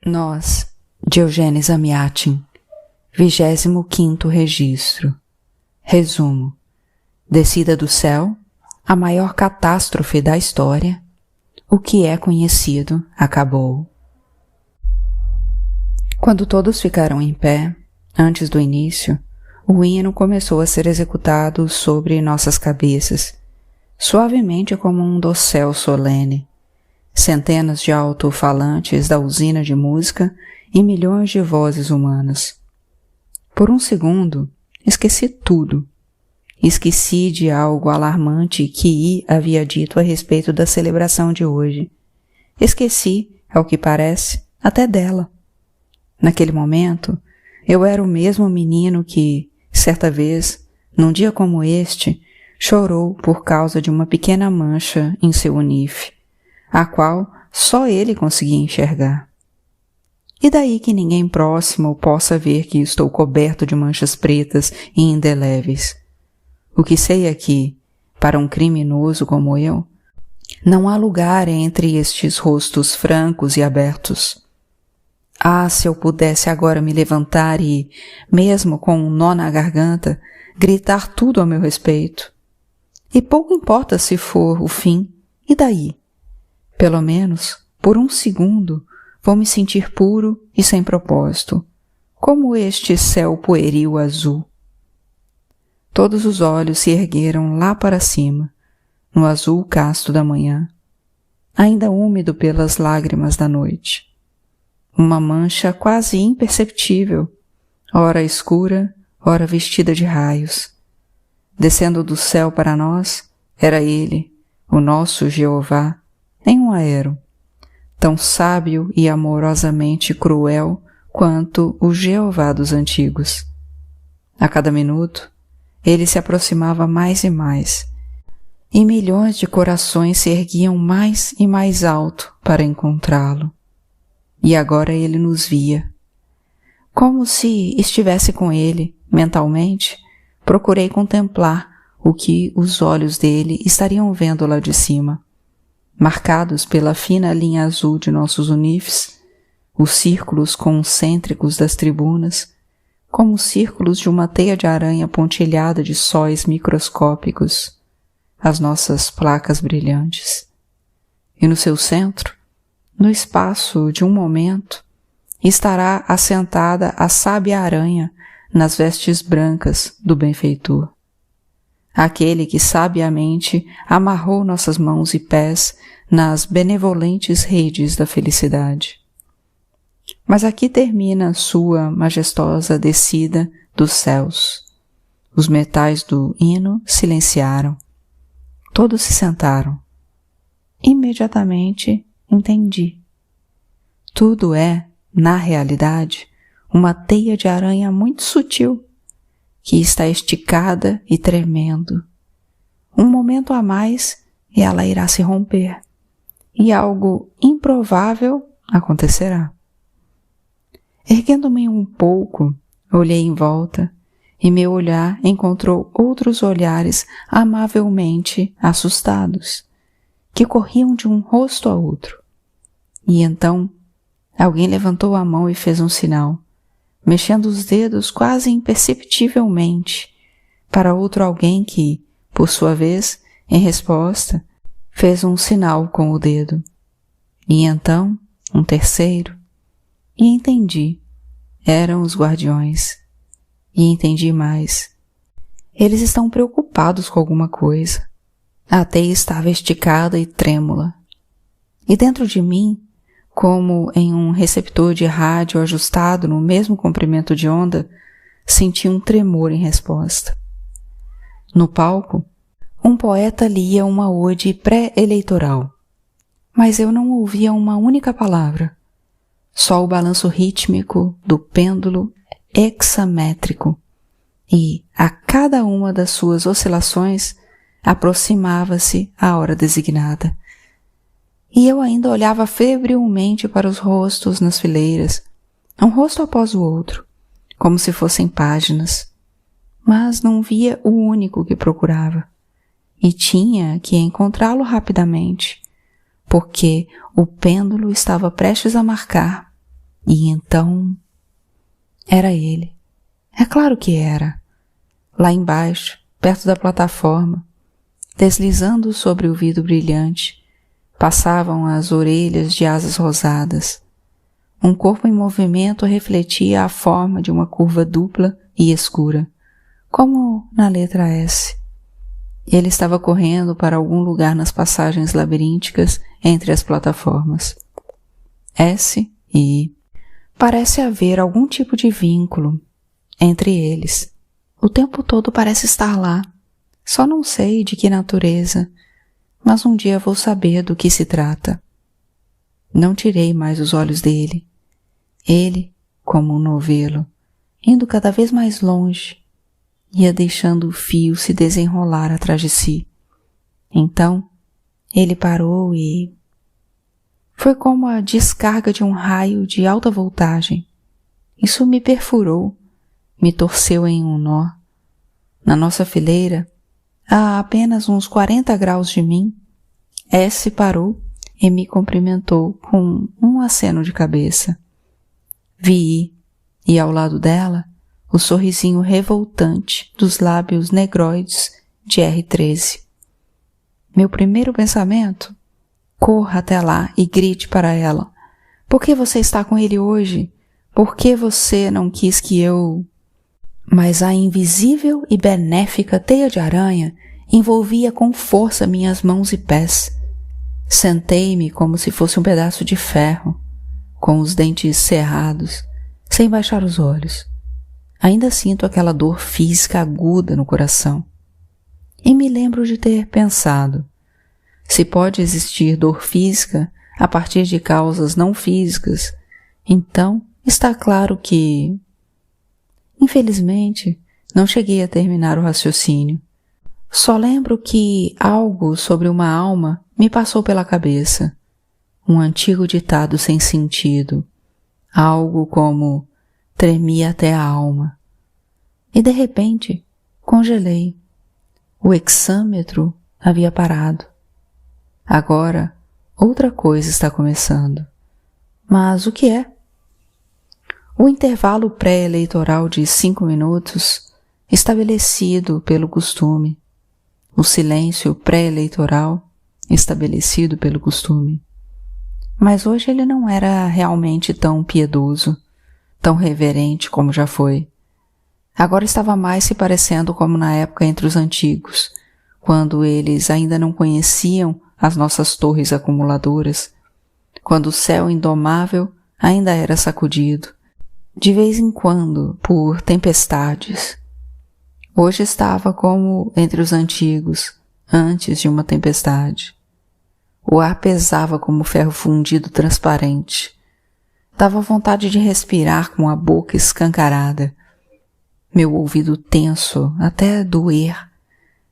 Nós, de Eugênio Zamyatin, 25º registro. Resumo. Descida do céu, a maior catástrofe da história. O que é conhecido acabou. Quando todos ficaram em pé, antes do início, o hino começou a ser executado sobre nossas cabeças, suavemente como um dossel solene. Centenas de alto-falantes da usina de música e milhões de vozes humanas. Por um segundo, esqueci tudo. Esqueci de algo alarmante que I havia dito a respeito da celebração de hoje. Esqueci, ao que parece, até dela. Naquele momento, eu era o mesmo menino que, certa vez, num dia como este, chorou por causa de uma pequena mancha em seu unife, a qual só ele conseguia enxergar. E daí que ninguém próximo possa ver que estou coberto de manchas pretas e indeléveis. O que sei é que, para um criminoso como eu, não há lugar entre estes rostos francos e abertos. Ah, se eu pudesse agora me levantar e, mesmo com um nó na garganta, gritar tudo a meu respeito. E pouco importa se for o fim, e daí? Pelo menos, por um segundo, vou me sentir puro e sem propósito, como este céu pueril azul. Todos os olhos se ergueram lá para cima, no azul casto da manhã, ainda úmido pelas lágrimas da noite. Uma mancha quase imperceptível, ora escura, ora vestida de raios. Descendo do céu para nós, era ele, o nosso Jeová, em um aero, tão sábio e amorosamente cruel quanto o Jeová dos antigos. A cada minuto, ele se aproximava mais e milhões de corações se erguiam mais e mais alto para encontrá-lo. E agora ele nos via. Como se estivesse com ele, mentalmente, procurei contemplar o que os olhos dele estariam vendo lá de cima. Marcados pela fina linha azul de nossos unifes, os círculos concêntricos das tribunas, como os círculos de uma teia de aranha pontilhada de sóis microscópicos, as nossas placas brilhantes. E no seu centro, no espaço de um momento, estará assentada a sábia aranha nas vestes brancas do benfeitor. Aquele que sabiamente amarrou nossas mãos e pés nas benevolentes redes da felicidade. Mas aqui termina sua majestosa descida dos céus. Os metais do hino silenciaram. Todos se sentaram. Imediatamente entendi. Tudo é, na realidade, uma teia de aranha muito sutil, que está esticada e tremendo. Um momento a mais e ela irá se romper, e algo improvável acontecerá. Erguendo-me um pouco, olhei em volta, e meu olhar encontrou outros olhares amavelmente assustados, que corriam de um rosto a outro. E então, alguém levantou a mão e fez um sinal, mexendo os dedos quase imperceptivelmente, para outro alguém que, por sua vez, em resposta, fez um sinal com o dedo. E então, um terceiro, e entendi, eram os guardiões. E entendi mais. Eles estão preocupados com alguma coisa. A teia estava esticada e trêmula. E dentro de mim, como em um receptor de rádio ajustado no mesmo comprimento de onda, senti um tremor em resposta. No palco, um poeta lia uma ode pré-eleitoral, mas eu não ouvia uma única palavra, só o balanço rítmico do pêndulo hexamétrico, e, a cada uma das suas oscilações, aproximava-se a hora designada. E eu ainda olhava febrilmente para os rostos nas fileiras, um rosto após o outro, como se fossem páginas, mas não via o único que procurava, e tinha que encontrá-lo rapidamente, porque o pêndulo estava prestes a marcar, E então... Era ele. É claro que era. Lá embaixo, perto da plataforma, deslizando sobre o vidro brilhante, passavam as orelhas de asas rosadas. Um corpo em movimento refletia a forma de uma curva dupla e escura, como na letra S. Ele estava correndo para algum lugar nas passagens labirínticas entre as plataformas. S e I. Parece haver algum tipo de vínculo entre eles. O tempo todo parece estar lá. Só não sei de que natureza, mas um dia vou saber do que se trata. Não tirei mais os olhos dele. Ele, como um novelo, indo cada vez mais longe, ia deixando o fio se desenrolar atrás de si. Então, ele parou e... Foi como a descarga de um raio de alta voltagem. Isso me perfurou, me torceu em um nó. Na nossa fileira, a apenas uns 40 graus de mim, S parou e me cumprimentou com um aceno de cabeça. Vi, e ao lado dela, o sorrisinho revoltante dos lábios negroides de R13. Meu primeiro pensamento? Corra até lá e grite para ela. Por que você está com ele hoje? Por que você não quis que eu... Mas a invisível e benéfica teia de aranha envolvia com força minhas mãos e pés. Sentei-me como se fosse um pedaço de ferro, com os dentes cerrados, sem baixar os olhos. Ainda sinto aquela dor física aguda no coração. E me lembro de ter pensado, se pode existir dor física a partir de causas não físicas, então está claro que... Infelizmente, não cheguei a terminar o raciocínio. Só lembro que algo sobre uma alma me passou pela cabeça. Um antigo ditado sem sentido. Algo como tremia até a alma. E de repente, congelei. O hexâmetro havia parado. Agora, outra coisa está começando. Mas o que é? O intervalo pré-eleitoral de 5 minutos, estabelecido pelo costume. O silêncio pré-eleitoral, estabelecido pelo costume. Mas hoje ele não era realmente tão piedoso, tão reverente como já foi. Agora estava mais se parecendo como na época entre os antigos, quando eles ainda não conheciam as nossas torres acumuladoras, quando o céu indomável ainda era sacudido, de vez em quando, por tempestades. Hoje estava como entre os antigos, antes de uma tempestade. O ar pesava como ferro fundido transparente. Dava vontade de respirar com a boca escancarada. Meu ouvido tenso, até doer,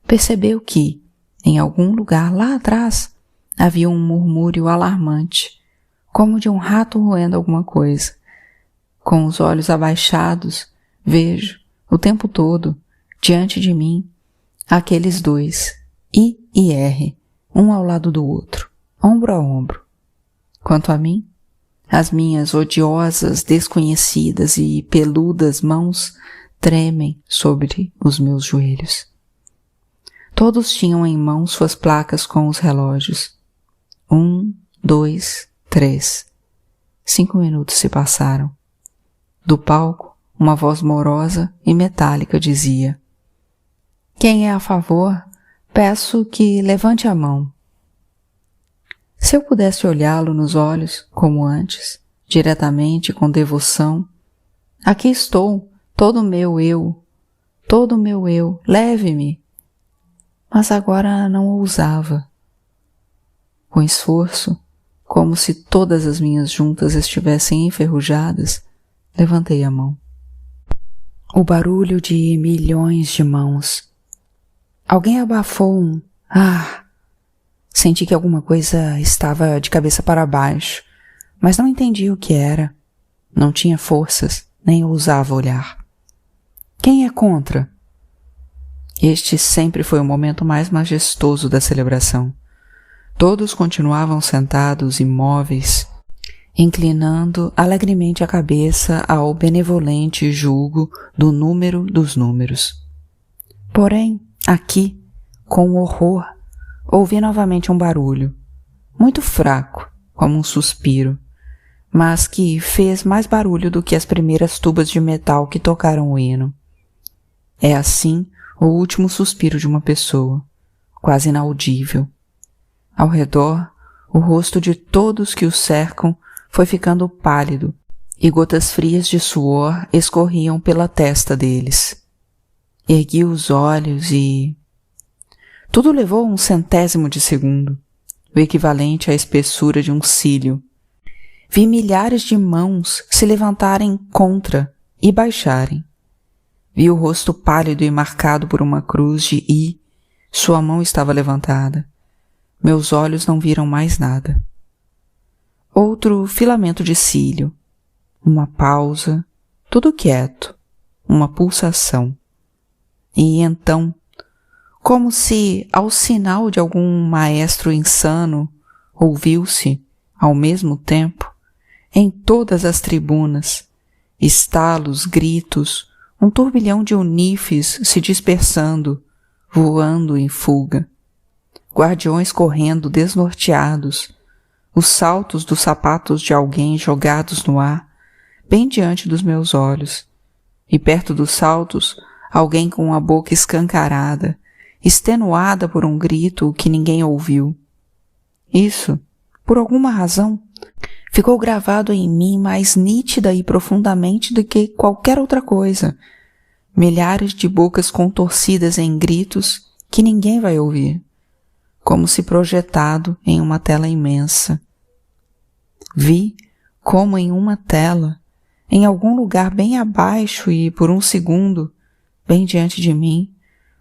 percebeu que, em algum lugar lá atrás, havia um murmúrio alarmante, como de um rato roendo alguma coisa. Com os olhos abaixados, vejo, o tempo todo, diante de mim, aqueles dois, I e R, um ao lado do outro, ombro a ombro. Quanto a mim, as minhas odiosas, desconhecidas e peludas mãos tremem sobre os meus joelhos. Todos tinham em mão suas placas com os relógios. 1, 2, 3. 5 minutos se passaram. Do palco, uma voz morosa e metálica dizia: quem é a favor, peço que levante a mão. Se eu pudesse olhá-lo nos olhos, como antes, diretamente, com devoção, aqui estou, todo meu eu, leve-me. Mas agora não ousava. Com esforço, como se todas as minhas juntas estivessem enferrujadas, levantei a mão. O barulho de milhões de mãos. Alguém abafou um "ah". Senti que alguma coisa estava de cabeça para baixo, mas não entendi o que era. Não tinha forças, nem ousava olhar. Quem é contra? Este sempre foi o momento mais majestoso da celebração. Todos continuavam sentados, imóveis, inclinando alegremente a cabeça ao benevolente julgo do número dos números. Porém, aqui, com horror, ouvi novamente um barulho, muito fraco, como um suspiro, mas que fez mais barulho do que as primeiras tubas de metal que tocaram o hino. É assim o último suspiro de uma pessoa, quase inaudível. Ao redor, o rosto de todos que o cercam foi ficando pálido e gotas frias de suor escorriam pela testa deles. Ergui os olhos e... Tudo levou um centésimo de segundo, o equivalente à espessura de um cílio. Vi milhares de mãos se levantarem contra e baixarem. Vi o rosto pálido e marcado por uma cruz de I. Sua mão estava levantada. Meus olhos não viram mais nada. Outro filamento de cílio. Uma pausa. Tudo quieto. Uma pulsação. E então, como se ao sinal de algum maestro insano, ouviu-se, ao mesmo tempo, em todas as tribunas, estalos, gritos, um turbilhão de unifes se dispersando, voando em fuga, guardiões correndo desnorteados, os saltos dos sapatos de alguém jogados no ar, bem diante dos meus olhos, e perto dos saltos, alguém com a boca escancarada, extenuada por um grito que ninguém ouviu. Isso, por alguma razão, ficou gravado em mim mais nítida e profundamente do que qualquer outra coisa. Milhares de bocas contorcidas em gritos que ninguém vai ouvir, como se projetado em uma tela imensa. Vi como em uma tela, em algum lugar bem abaixo e por um segundo, bem diante de mim,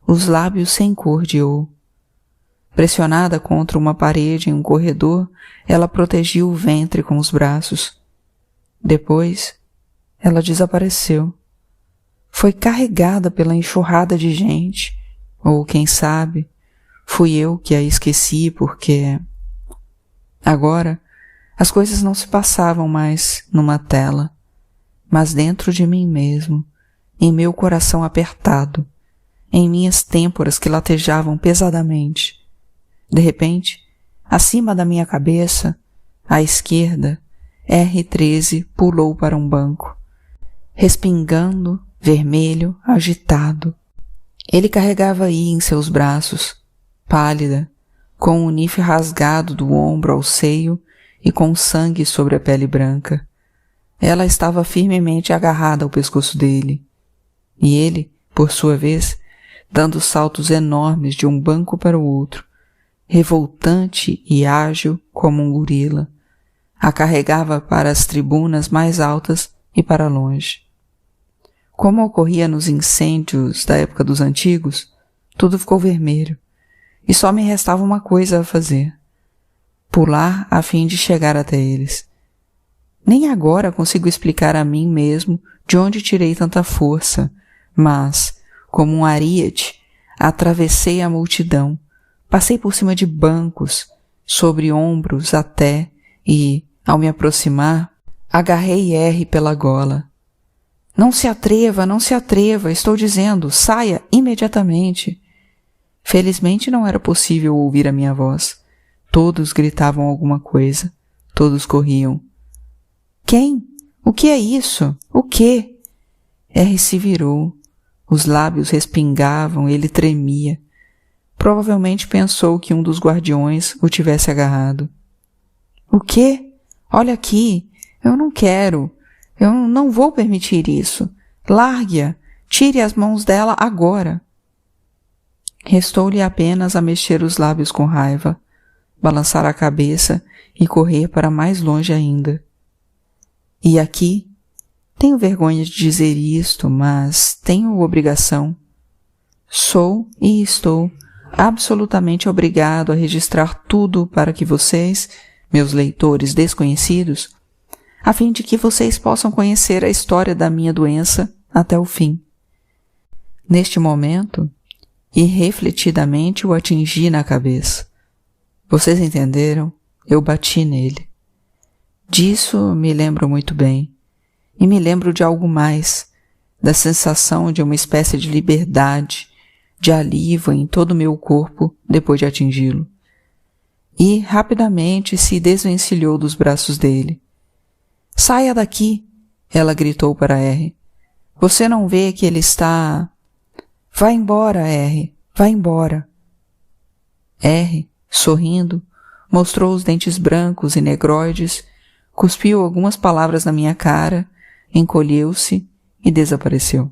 os lábios sem cor de ouro. Pressionada contra uma parede em um corredor, ela protegia o ventre com os braços. Depois, ela desapareceu. Foi carregada pela enxurrada de gente, ou quem sabe, fui eu que a esqueci porque... Agora, as coisas não se passavam mais numa tela, mas dentro de mim mesmo, em meu coração apertado, em minhas têmporas que latejavam pesadamente. De repente, acima da minha cabeça, à esquerda, R13 pulou para um banco, respingando, vermelho, agitado. Ele carregava I em seus braços, pálida, com o unife rasgado do ombro ao seio e com sangue sobre a pele branca. Ela estava firmemente agarrada ao pescoço dele, e ele, por sua vez, dando saltos enormes de um banco para o outro, revoltante e ágil como um gorila, a carregava para as tribunas mais altas e para longe. Como ocorria nos incêndios da época dos antigos, tudo ficou vermelho, e só me restava uma coisa a fazer: pular a fim de chegar até eles. Nem agora consigo explicar a mim mesmo de onde tirei tanta força, mas, como um ariete, atravessei a multidão, passei por cima de bancos, sobre ombros até, e, ao me aproximar, agarrei R pela gola. Não se atreva, estou dizendo, saia imediatamente. Felizmente não era possível ouvir a minha voz. Todos gritavam alguma coisa, todos corriam. Quem? O que é isso? O quê? R se virou. Os lábios respingavam, ele tremia. Provavelmente pensou que um dos guardiões o tivesse agarrado. O quê? Olha aqui. Eu não quero. Eu não vou permitir isso. Largue-a. Tire as mãos dela agora. Restou-lhe apenas a mexer os lábios com raiva, balançar a cabeça e correr para mais longe ainda. E aqui, tenho vergonha de dizer isto, mas tenho obrigação. Sou e estou absolutamente obrigado a registrar tudo para que vocês, meus leitores desconhecidos, a fim de que vocês possam conhecer a história da minha doença até o fim. Neste momento, irrefletidamente o atingi na cabeça. Vocês entenderam? Eu bati nele. Disso me lembro muito bem, e me lembro de algo mais, da sensação de uma espécie de liberdade, de alívio em todo o meu corpo depois de atingi-lo. E rapidamente se desvencilhou dos braços dele. Saia daqui, ela gritou para R. Você não vê que ele está... Vá embora, R, vá embora. R, sorrindo, mostrou os dentes brancos e negroides, cuspiu algumas palavras na minha cara, encolheu-se e desapareceu.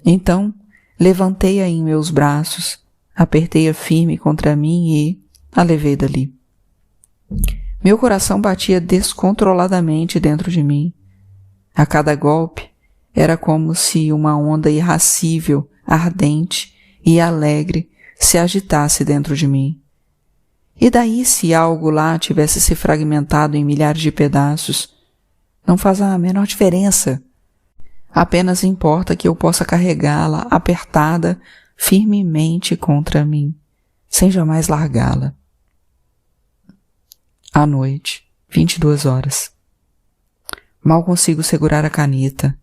Então, levantei-a em meus braços, apertei-a firme contra mim e a levei dali. Meu coração batia descontroladamente dentro de mim. A cada golpe, era como se uma onda irracível, ardente e alegre se agitasse dentro de mim. E daí se algo lá tivesse se fragmentado em milhares de pedaços? Não faz a menor diferença. Apenas importa que eu possa carregá-la apertada firmemente contra mim, sem jamais largá-la. À noite, 22 horas. Mal consigo segurar a caneta,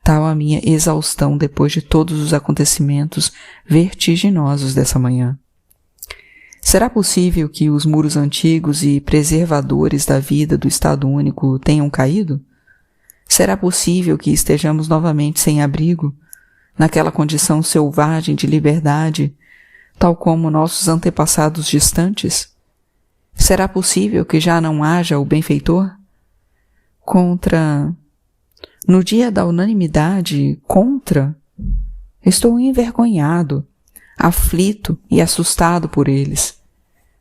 tal a minha exaustão depois de todos os acontecimentos vertiginosos dessa manhã. Será possível que os muros antigos e preservadores da vida do Estado Único tenham caído? Será possível que estejamos novamente sem abrigo, naquela condição selvagem de liberdade, tal como nossos antepassados distantes? Será possível que já não haja o benfeitor? No dia da unanimidade, estou envergonhado, aflito e assustado por eles.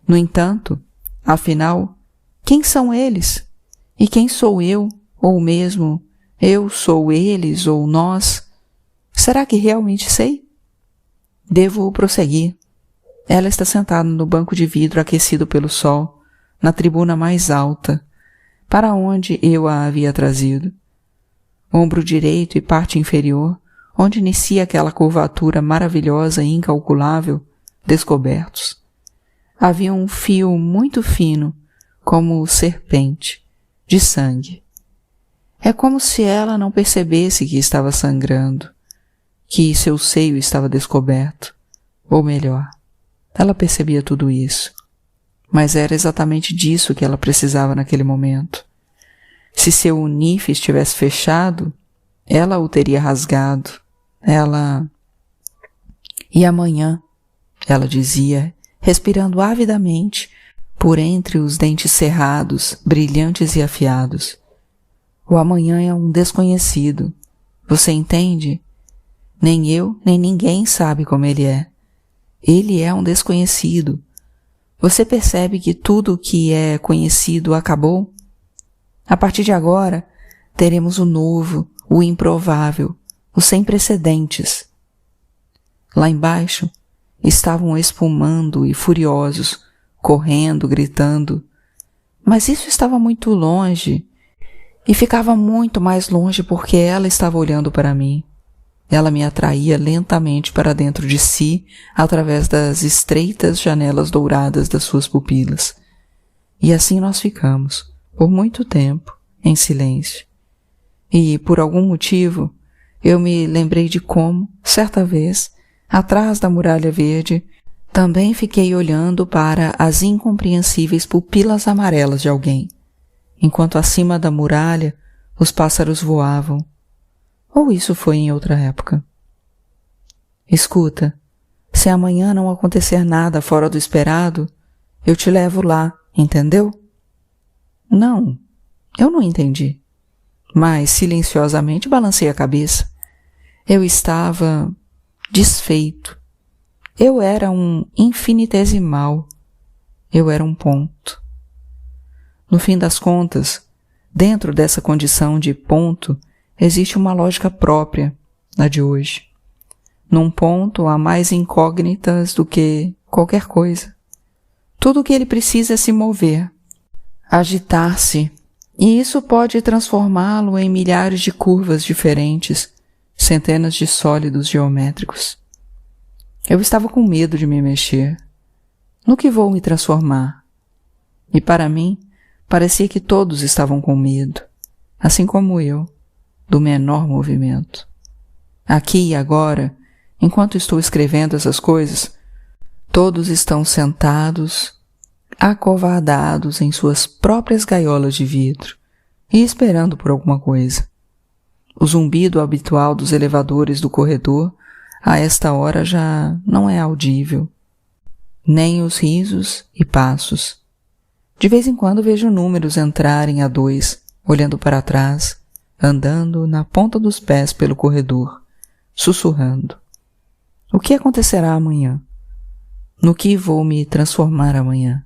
No entanto, afinal, quem são eles? E quem sou eu? Ou mesmo, eu sou eles ou nós? Será que realmente sei? Devo prosseguir. Ela está sentada no banco de vidro aquecido pelo sol, na tribuna mais alta, para onde eu a havia trazido. Ombro direito e parte inferior, onde inicia aquela curvatura maravilhosa e incalculável, descobertos. Havia um fio muito fino, como serpente, de sangue. É como se ela não percebesse que estava sangrando, que seu seio estava descoberto. Ou melhor, ela percebia tudo isso. Mas era exatamente disso que ela precisava naquele momento. Se seu unife estivesse fechado, ela o teria rasgado. E amanhã, ela dizia, respirando avidamente, por entre os dentes cerrados, brilhantes e afiados. O amanhã é um desconhecido. Você entende? Nem eu, nem ninguém sabe como ele é. Ele é um desconhecido. Você percebe que tudo o que é conhecido acabou? A partir de agora, teremos o novo, o improvável, o sem precedentes. Lá embaixo, estavam espumando e furiosos, correndo, gritando. Mas isso estava muito longe, e ficava muito mais longe porque ela estava olhando para mim. Ela me atraía lentamente para dentro de si, através das estreitas janelas douradas das suas pupilas. E assim nós ficamos, por muito tempo, em silêncio. E, por algum motivo, eu me lembrei de como, certa vez, atrás da muralha verde, também fiquei olhando para as incompreensíveis pupilas amarelas de alguém, enquanto acima da muralha os pássaros voavam. Ou isso foi em outra época? Escuta, se amanhã não acontecer nada fora do esperado, eu te levo lá, entendeu? Não, eu não entendi. Mas silenciosamente balancei a cabeça. Eu estava desfeito. Eu era um infinitesimal. Eu era um ponto. No fim das contas, dentro dessa condição de ponto, existe uma lógica própria, a de hoje. Num ponto há mais incógnitas do que qualquer coisa. Tudo o que ele precisa é se mover, agitar-se, e isso pode transformá-lo em milhares de curvas diferentes, centenas de sólidos geométricos. Eu estava com medo de me mexer. No que vou me transformar? E para mim, Parecia que todos estavam com medo, assim como eu, do menor movimento. Aqui e agora, enquanto estou escrevendo essas coisas, todos estão sentados, acovardados em suas próprias gaiolas de vidro e esperando por alguma coisa. O zumbido habitual dos elevadores do corredor a esta hora já não é audível, nem os risos e passos. De vez em quando vejo números entrarem a dois, olhando para trás, andando na ponta dos pés pelo corredor, sussurrando. O que acontecerá amanhã? No que vou me transformar amanhã?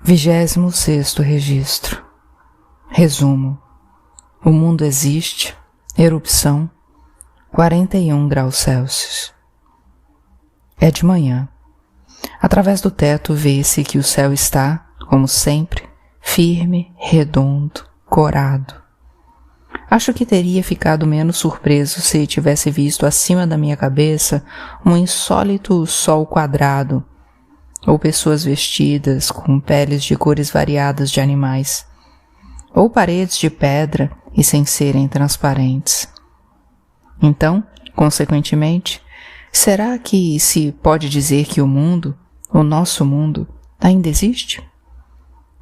26º registro. Resumo. O mundo existe. Erupção. 41 graus Celsius. É de manhã. Através do teto vê-se que o céu está, como sempre, firme, redondo, corado. Acho que teria ficado menos surpreso se tivesse visto acima da minha cabeça um insólito sol quadrado, ou pessoas vestidas com peles de cores variadas de animais, ou paredes de pedra e sem serem transparentes. Então, consequentemente, será que se pode dizer que o mundo, o nosso mundo, ainda existe?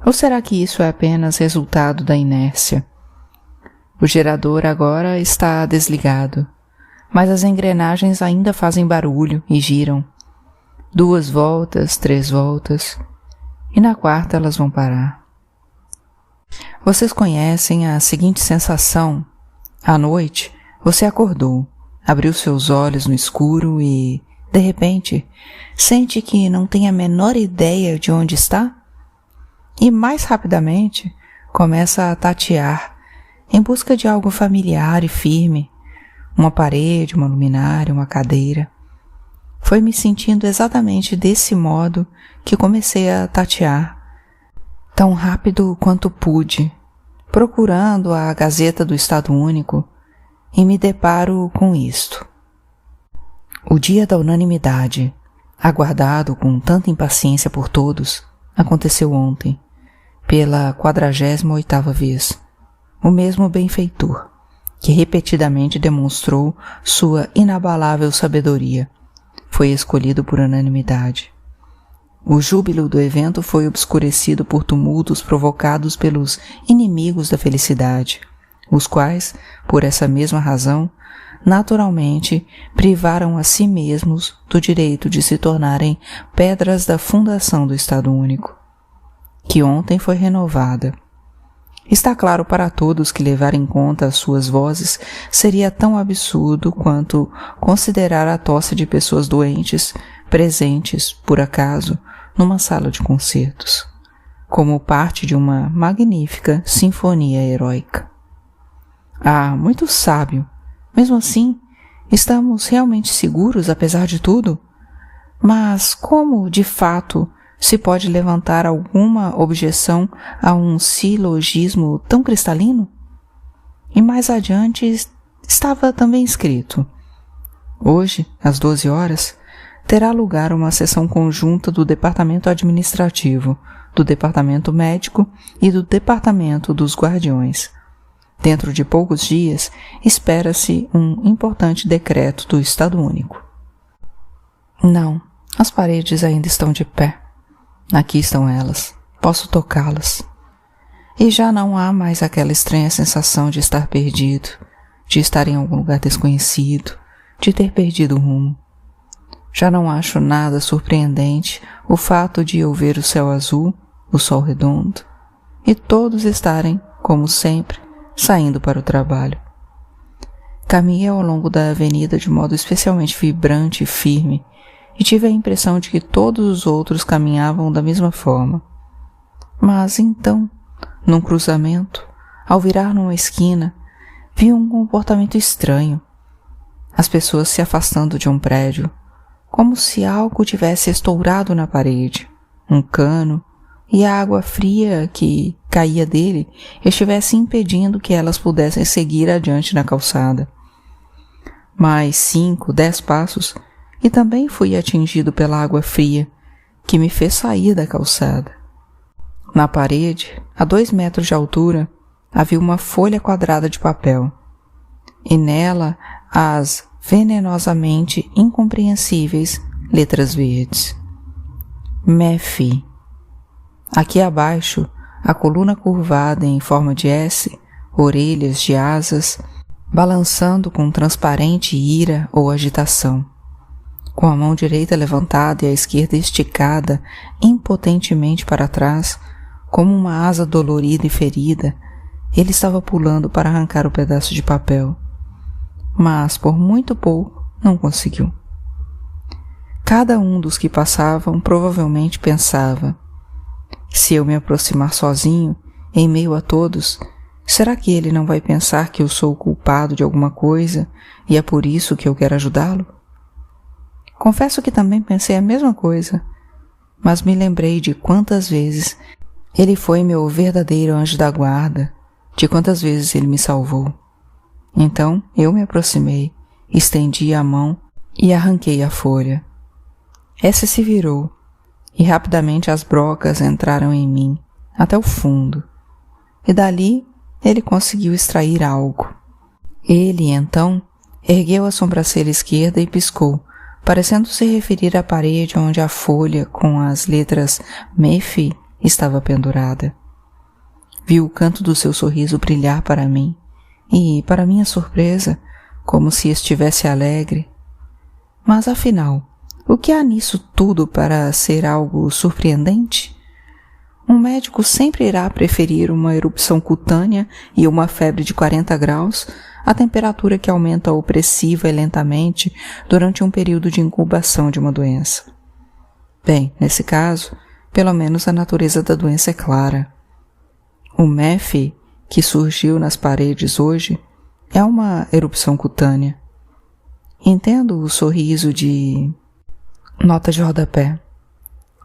Ou será que isso é apenas resultado da inércia? O gerador agora está desligado, mas as engrenagens ainda fazem barulho e giram. 2 voltas, 3 voltas, e na quarta elas vão parar. Vocês conhecem a seguinte sensação? À noite, você acordou, abriu seus olhos no escuro e, de repente, sente que não tem a menor ideia de onde está? E mais rapidamente, começa a tatear, em busca de algo familiar e firme, uma parede, uma luminária, uma cadeira. Foi me sentindo exatamente desse modo que comecei a tatear, tão rápido quanto pude, procurando a Gazeta do Estado Único, e me deparo com isto. O dia da unanimidade, aguardado com tanta impaciência por todos, aconteceu ontem, pela 48ª vez. O mesmo benfeitor, que repetidamente demonstrou sua inabalável sabedoria, foi escolhido por unanimidade. O júbilo do evento foi obscurecido por tumultos provocados pelos inimigos da felicidade, os quais, por essa mesma razão, naturalmente privaram a si mesmos do direito de se tornarem pedras da fundação do Estado Único, que ontem foi renovada. Está claro para todos que levar em conta as suas vozes seria tão absurdo quanto considerar a tosse de pessoas doentes, presentes, por acaso, numa sala de concertos, como parte de uma magnífica sinfonia heróica. Ah, muito sábio! Mesmo assim, estamos realmente seguros apesar de tudo? Mas como, de fato, se pode levantar alguma objeção a um silogismo tão cristalino? E mais adiante estava também escrito: hoje, às 12 horas, terá lugar uma sessão conjunta do Departamento Administrativo, do Departamento Médico e do Departamento dos Guardiões. Dentro de poucos dias, espera-se um importante decreto do Estado Único. Não, as paredes ainda estão de pé. Aqui estão elas, posso tocá-las. E já não há mais aquela estranha sensação de estar perdido, de estar em algum lugar desconhecido, de ter perdido o rumo. Já não acho nada surpreendente o fato de eu ver o céu azul, o sol redondo, e todos estarem, como sempre, saindo para o trabalho. Caminhei ao longo da avenida de modo especialmente vibrante e firme, e tive a impressão de que todos os outros caminhavam da mesma forma. Mas então, num cruzamento, ao virar numa esquina, vi um comportamento estranho. As pessoas se afastando de um prédio, como se algo tivesse estourado na parede, um cano, e a água fria que caía dele estivesse impedindo que elas pudessem seguir adiante na calçada. Mais 5, 10 passos, e também fui atingido pela água fria, que me fez sair da calçada. Na parede, a 2 metros de altura, havia uma folha quadrada de papel, e nela as venenosamente incompreensíveis letras verdes. MEFI. Aqui abaixo, a coluna curvada em forma de S, orelhas de asas, balançando com transparente ira ou agitação. Com a mão direita levantada e a esquerda esticada impotentemente para trás, como uma asa dolorida e ferida, ele estava pulando para arrancar o pedaço de papel. Mas, por muito pouco, não conseguiu. Cada um dos que passavam provavelmente pensava: se eu me aproximar sozinho, em meio a todos, será que ele não vai pensar que eu sou o culpado de alguma coisa e é por isso que eu quero ajudá-lo? Confesso que também pensei a mesma coisa, mas me lembrei de quantas vezes ele foi meu verdadeiro anjo da guarda, de quantas vezes ele me salvou. Então eu me aproximei, estendi a mão e arranquei a folha. Essa se virou, e rapidamente as brocas entraram em mim, até o fundo, e dali ele conseguiu extrair algo. Ele, então, ergueu a sobrancelha esquerda e piscou, parecendo se referir à parede onde a folha com as letras MEFI estava pendurada. Vi o canto do seu sorriso brilhar para mim, e, para minha surpresa, como se estivesse alegre. Mas, afinal, o que há nisso tudo para ser algo surpreendente? Um médico sempre irá preferir uma erupção cutânea e uma febre de 40 graus à temperatura que aumenta opressiva e lentamente durante um período de incubação de uma doença. Bem, nesse caso, pelo menos a natureza da doença é clara. O MEFI, que surgiu nas paredes hoje, é uma erupção cutânea. Entendo o sorriso de... Nota de rodapé.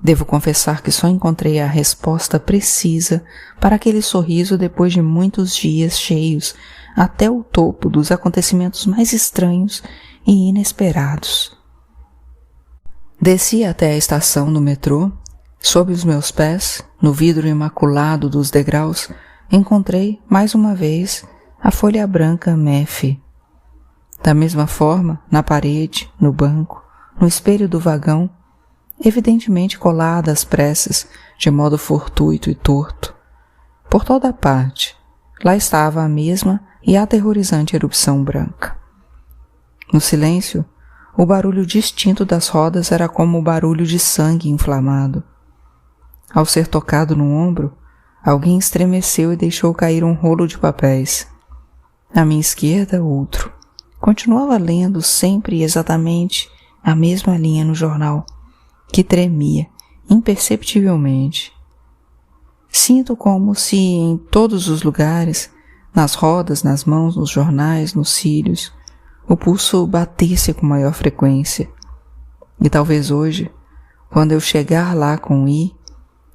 Devo confessar que só encontrei a resposta precisa para aquele sorriso depois de muitos dias cheios até o topo dos acontecimentos mais estranhos e inesperados. Desci até a estação do metrô. Sob os meus pés, no vidro imaculado dos degraus, encontrei, mais uma vez, a folha branca MEFI. Da mesma forma, na parede, no banco, no espelho do vagão, evidentemente colada às pressas, de modo fortuito e torto. Por toda parte, lá estava a mesma e aterrorizante erupção branca. No silêncio, o barulho distinto das rodas era como o barulho de sangue inflamado. Ao ser tocado no ombro, alguém estremeceu e deixou cair um rolo de papéis. À minha esquerda, outro. Continuava lendo sempre exatamente a mesma linha no jornal, que tremia imperceptivelmente. Sinto como se em todos os lugares, nas rodas, nas mãos, nos jornais, nos cílios, o pulso batesse com maior frequência. E talvez hoje, quando eu chegar lá com I,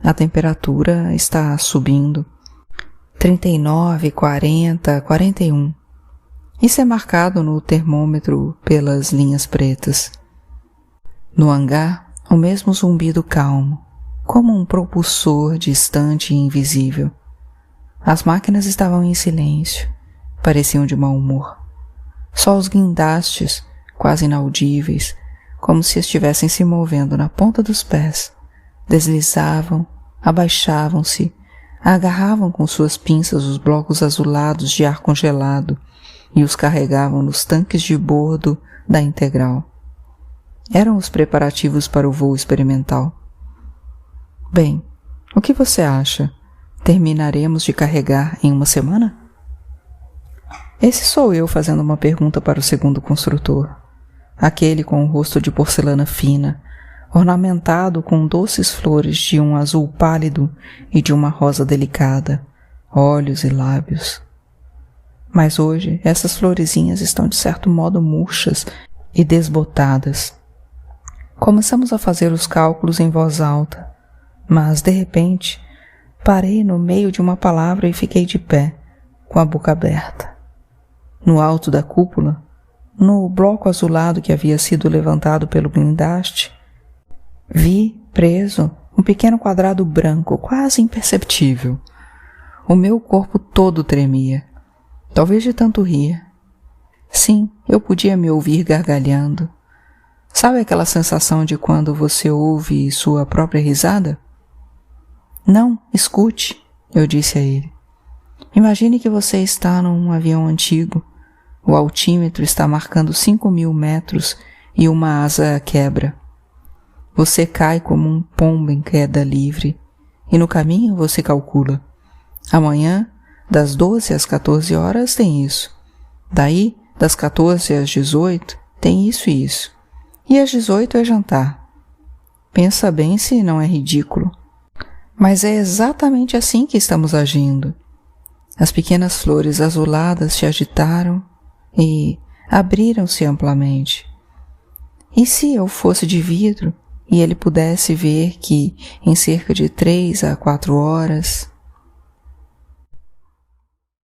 a temperatura está subindo. 39, 40, 41. Isso é marcado no termômetro pelas linhas pretas. No hangar, o mesmo zumbido calmo, como um propulsor distante e invisível. As máquinas estavam em silêncio, pareciam de mau humor. Só os guindastes, quase inaudíveis, como se estivessem se movendo na ponta dos pés, deslizavam, abaixavam-se, agarravam com suas pinças os blocos azulados de ar congelado e os carregavam nos tanques de bordo da Integral. Eram os preparativos para o voo experimental. Bem, o que você acha? Terminaremos de carregar em uma semana? Esse sou eu fazendo uma pergunta para o segundo construtor, aquele com o rosto de porcelana fina, ornamentado com doces flores de um azul pálido e de uma rosa delicada, olhos e lábios. Mas hoje essas florezinhas estão de certo modo murchas e desbotadas. Começamos a fazer os cálculos em voz alta, mas de repente parei no meio de uma palavra e fiquei de pé, com a boca aberta. No alto da cúpula, no bloco azulado que havia sido levantado pelo guindaste, vi, preso, Um pequeno quadrado branco, quase imperceptível. O meu corpo todo tremia, talvez de tanto rir. Sim, eu podia me ouvir gargalhando. Sabe aquela sensação de quando você ouve sua própria risada? Não, escute, eu disse a ele. Imagine que você está num avião antigo. O altímetro está marcando 5.000 metros e uma asa quebra. Você cai como um pombo em queda livre e no caminho você calcula. Amanhã, das 12 às 14 horas tem isso. Daí, das 14 às 18, tem isso e isso. E às 18 é jantar. Pensa bem se não é ridículo. Mas é exatamente assim que estamos agindo. As pequenas flores azuladas se agitaram e abriram-se amplamente. E se eu fosse de vidro e ele pudesse ver que em cerca de 3 a 4 horas